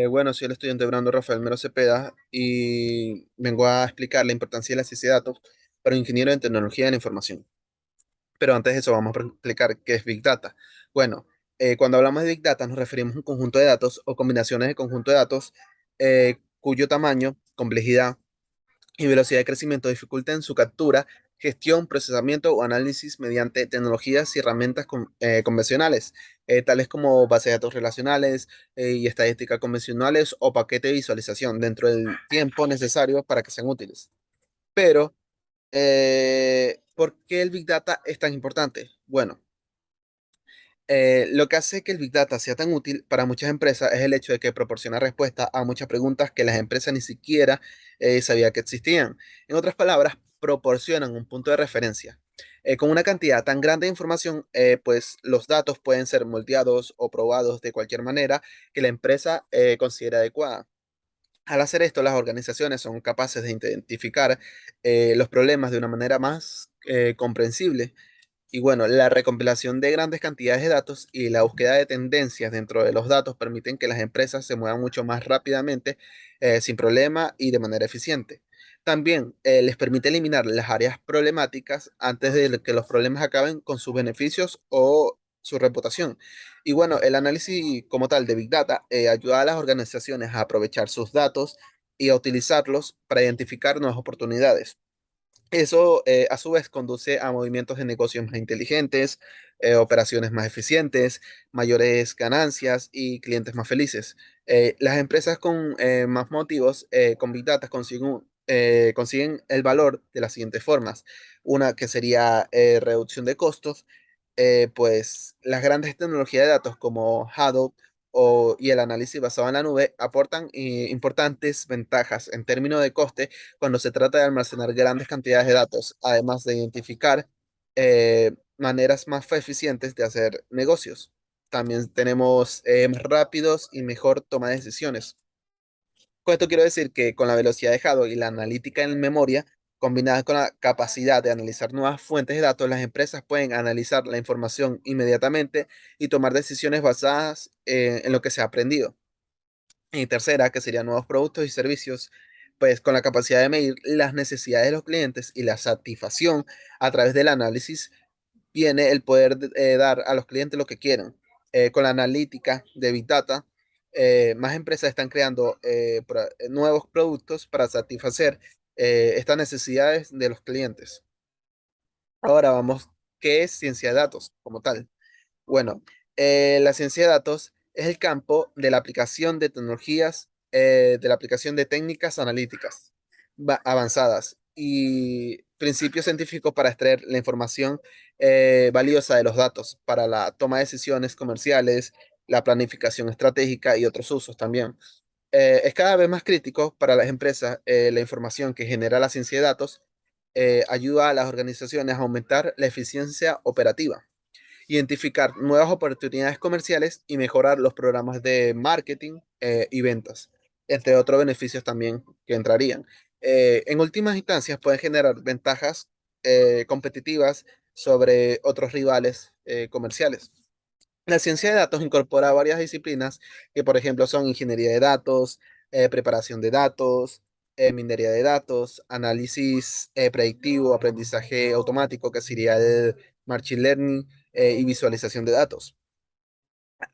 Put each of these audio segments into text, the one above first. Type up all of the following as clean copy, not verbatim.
Bueno, soy el estudiante Brando Rafael Mero Cepeda y vengo a explicar la importancia de la ciencia de datos para un ingeniero en tecnología de la información. Pero antes de eso, vamos a explicar qué es Big Data. Bueno, cuando hablamos de Big Data, nos referimos a un conjunto de datos o combinaciones de conjunto de datos cuyo tamaño, complejidad y velocidad de crecimiento dificultan su captura, gestión, procesamiento o análisis mediante tecnologías y herramientas convencionales, tales como bases de datos relacionales y estadísticas convencionales o paquete de visualización dentro del tiempo necesario para que sean útiles. Pero, ¿por qué el Big Data es tan importante? Bueno, lo que hace que el Big Data sea tan útil para muchas empresas es el hecho de que proporciona respuesta a muchas preguntas que las empresas ni siquiera sabían que existían. En otras palabras, proporcionan un punto de referencia. Con una cantidad tan grande de información, pues los datos pueden ser moldeados o probados de cualquier manera que la empresa considere adecuada. Al hacer esto, las organizaciones son capaces de identificar los problemas de una manera más comprensible y bueno, la recompilación de grandes cantidades de datos y la búsqueda de tendencias dentro de los datos permiten que las empresas se muevan mucho más rápidamente, sin problema y de manera eficiente. También les permite eliminar las áreas problemáticas antes de que los problemas acaben con sus beneficios o su reputación. Y bueno, el análisis como tal de Big Data ayuda a las organizaciones a aprovechar sus datos y a utilizarlos para identificar nuevas oportunidades. Eso, a su vez, conduce a movimientos de negocios más inteligentes, operaciones más eficientes, mayores ganancias y clientes más felices. Las empresas con más motivos, con Big Data, consiguen el valor de las siguientes formas. Una que sería reducción de costos, pues las grandes tecnologías de datos como Hadoop y el análisis basado en la nube aportan importantes ventajas en términos de coste cuando se trata de almacenar grandes cantidades de datos, además de identificar maneras más eficientes de hacer negocios. También tenemos más rápidos y mejor toma de decisiones. Con esto quiero decir que con la velocidad de Hadoop y la analítica en memoria, combinadas con la capacidad de analizar nuevas fuentes de datos, las empresas pueden analizar la información inmediatamente y tomar decisiones basadas en lo que se ha aprendido. Y tercera, que serían nuevos productos y servicios, pues con la capacidad de medir las necesidades de los clientes y la satisfacción a través del análisis, viene el poder dar a los clientes lo que quieren. Con la analítica de Big Data, más empresas están creando nuevos productos para satisfacer estas necesidades de los clientes. Ahora vamos, ¿qué es ciencia de datos como tal? Bueno, la ciencia de datos es el campo de la aplicación de tecnologías, de la aplicación de técnicas analíticas avanzadas y principios científicos para extraer la información valiosa de los datos para la toma de decisiones comerciales, la planificación estratégica y otros usos también. Es cada vez más crítico para las empresas la información que genera la ciencia de datos ayuda a las organizaciones a aumentar la eficiencia operativa, identificar nuevas oportunidades comerciales y mejorar los programas de marketing y ventas, entre otros beneficios también que entrarían. En últimas instancias, pueden generar ventajas competitivas sobre otros rivales comerciales. La ciencia de datos incorpora varias disciplinas que, por ejemplo, son ingeniería de datos, preparación de datos, minería de datos, análisis predictivo, aprendizaje automático, que sería el machine learning, y visualización de datos,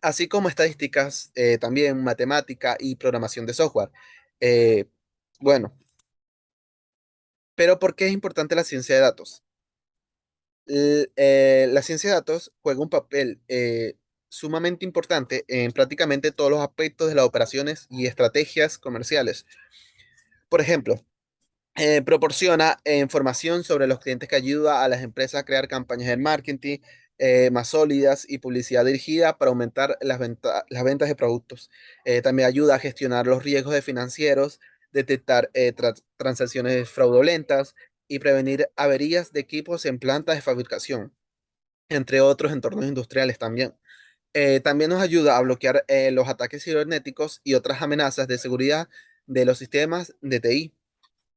así como estadísticas, también matemática y programación de software. Eh, bueno, pero ¿por qué es importante la ciencia de datos? La ciencia de datos juega un papel sumamente importante en prácticamente todos los aspectos de las operaciones y estrategias comerciales. Por ejemplo, proporciona información sobre los clientes que ayuda a las empresas a crear campañas de marketing más sólidas y publicidad dirigida para aumentar las ventas de productos. También ayuda a gestionar los riesgos de financieros, detectar transacciones fraudulentas y prevenir averías de equipos en plantas de fabricación, entre otros entornos industriales también. También nos ayuda a bloquear los ataques cibernéticos y otras amenazas de seguridad de los sistemas de TI.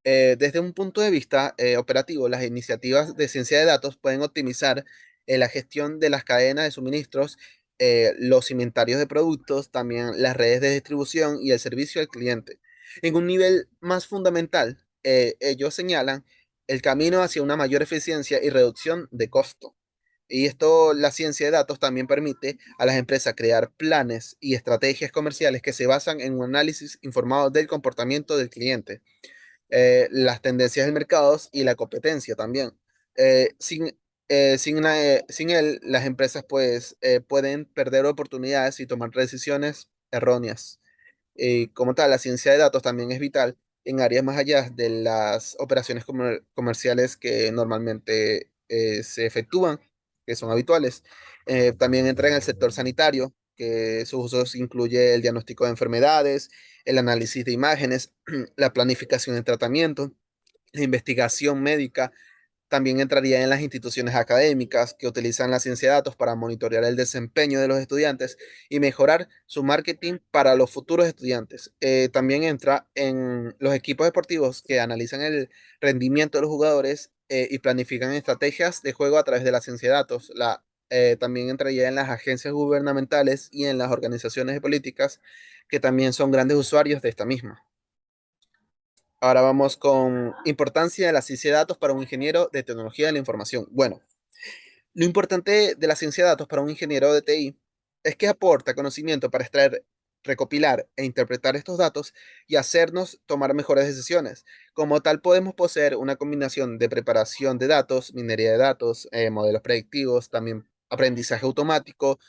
Desde un punto de vista operativo, las iniciativas de ciencia de datos pueden optimizar la gestión de las cadenas de suministros los inventarios de productos, también las redes de distribución y el servicio al cliente. En un nivel más fundamental, ellos señalan el camino hacia una mayor eficiencia y reducción de costo. Y esto, la ciencia de datos también permite a las empresas crear planes y estrategias comerciales que se basan en un análisis informado del comportamiento del cliente, las tendencias del mercado y la competencia también. Sin él, las empresas pues pueden perder oportunidades y tomar decisiones erróneas. Y como tal, la ciencia de datos también es vital en áreas más allá de las operaciones comerciales que normalmente se efectúan, que son habituales. También entra en el sector sanitario, que sus usos incluye el diagnóstico de enfermedades, el análisis de imágenes, la planificación de tratamiento, la investigación médica. También entraría en las instituciones académicas que utilizan la ciencia de datos para monitorear el desempeño de los estudiantes y mejorar su marketing para los futuros estudiantes. También entra en los equipos deportivos que analizan el rendimiento de los jugadores y planifican estrategias de juego a través de la ciencia de datos. También entraría en las agencias gubernamentales y en las organizaciones de políticas que también son grandes usuarios de esta misma. Ahora vamos con importancia de la ciencia de datos para un ingeniero de tecnología de la información. Bueno, lo importante de la ciencia de datos para un ingeniero de TI es que aporta conocimiento para extraer, recopilar e interpretar estos datos y hacernos tomar mejores decisiones. Como tal, podemos poseer una combinación de preparación de datos, minería de datos, modelos predictivos, también aprendizaje automático,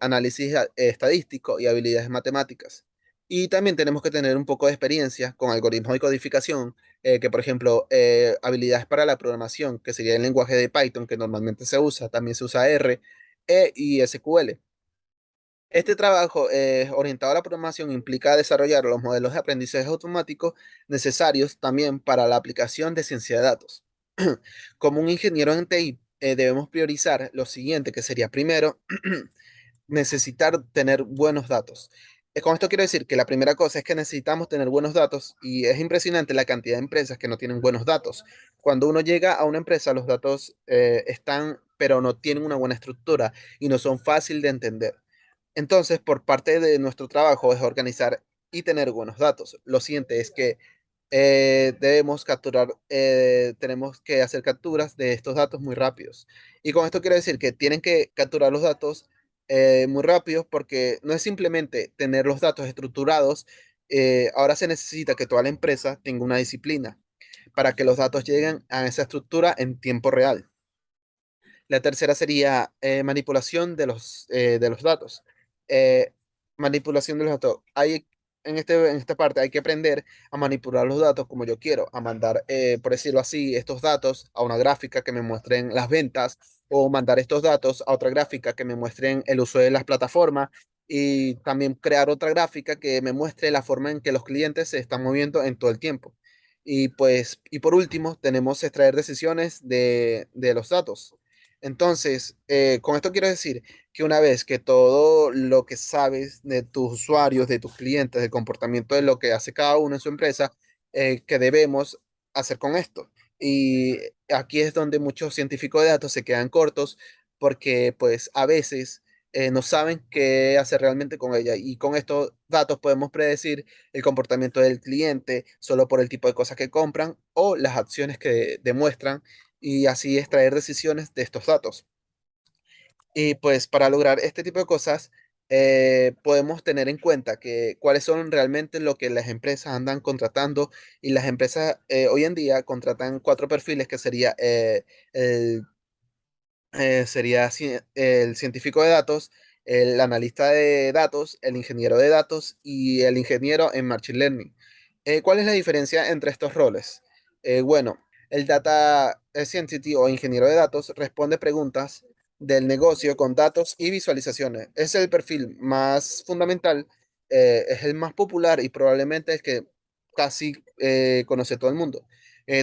análisis estadístico y habilidades matemáticas. Y también tenemos que tener un poco de experiencia con algoritmos de codificación, que por ejemplo, habilidades para la programación, que sería el lenguaje de Python que normalmente se usa, también se usa R, E y SQL. Este trabajo orientado a la programación implica desarrollar los modelos de aprendizaje automático necesarios también para la aplicación de ciencia de datos. Como un ingeniero en TI, debemos priorizar lo siguiente, que sería primero necesitar tener buenos datos. Con esto quiero decir que la primera cosa es que necesitamos tener buenos datos y es impresionante la cantidad de empresas que no tienen buenos datos. Cuando uno llega a una empresa, los datos están, pero no tienen una buena estructura y no son fácil de entender. Entonces, por parte de nuestro trabajo es organizar y tener buenos datos. Lo siguiente es que debemos capturar, tenemos que hacer capturas de estos datos muy rápidos. Y con esto quiero decir que tienen que capturar los datos muy rápidos porque no es simplemente tener los datos estructurados, ahora se necesita que toda la empresa tenga una disciplina para que los datos lleguen a esa estructura en tiempo real. La tercera sería manipulación de los datos. Eh, Manipulación de los datos. En esta parte hay que aprender a manipular los datos como yo quiero, a mandar, por decirlo así, estos datos a una gráfica que me muestren las ventas o mandar estos datos a otra gráfica que me muestren el uso de las plataformas y también crear otra gráfica que me muestre la forma en que los clientes se están moviendo en todo el tiempo. Y pues, y por último, tenemos extraer decisiones de los datos. Entonces, con esto quiero decir que una vez que todo lo que sabes de tus usuarios, de tus clientes, del comportamiento de lo que hace cada uno en su empresa, que debemos hacer con esto. Y aquí es donde muchos científicos de datos se quedan cortos porque pues a veces no saben qué hacer realmente con ella. Y con estos datos podemos predecir el comportamiento del cliente solo por el tipo de cosas que compran o las acciones que demuestran y así extraer decisiones de estos datos. Y pues para lograr este tipo de cosas, podemos tener en cuenta que cuáles son realmente lo que las empresas andan contratando y las empresas hoy en día contratan cuatro perfiles que sería el el científico de datos, el analista de datos, el ingeniero de datos y el ingeniero en Machine Learning. ¿Cuál es la diferencia entre estos roles? Bueno, el Data Scientist o ingeniero de datos responde preguntas del negocio con datos y visualizaciones. Es el perfil más fundamental, es el más popular y probablemente el que casi conoce todo el mundo.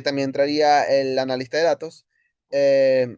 También entraría el analista de datos. eh,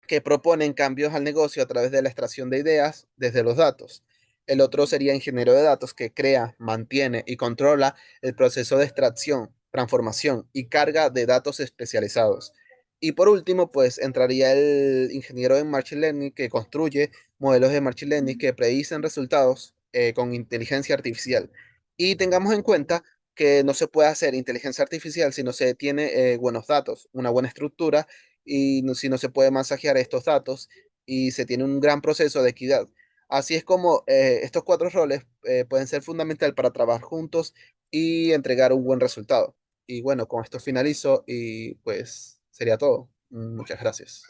que proponen cambios al negocio a través de la extracción de ideas desde los datos. El otro sería ingeniero de datos que crea, mantiene y controla el proceso de extracción, transformación y carga de datos especializados. Y por último, pues entraría el ingeniero en Machine Learning que construye modelos de Machine Learning que predicen resultados con inteligencia artificial. Y tengamos en cuenta que no se puede hacer inteligencia artificial si no se tiene buenos datos, una buena estructura y si no se puede masajear estos datos y se tiene un gran proceso de equidad. Así es como estos cuatro roles pueden ser fundamental para trabajar juntos y entregar un buen resultado. Y bueno, con esto finalizo y pues sería todo. Muchas gracias.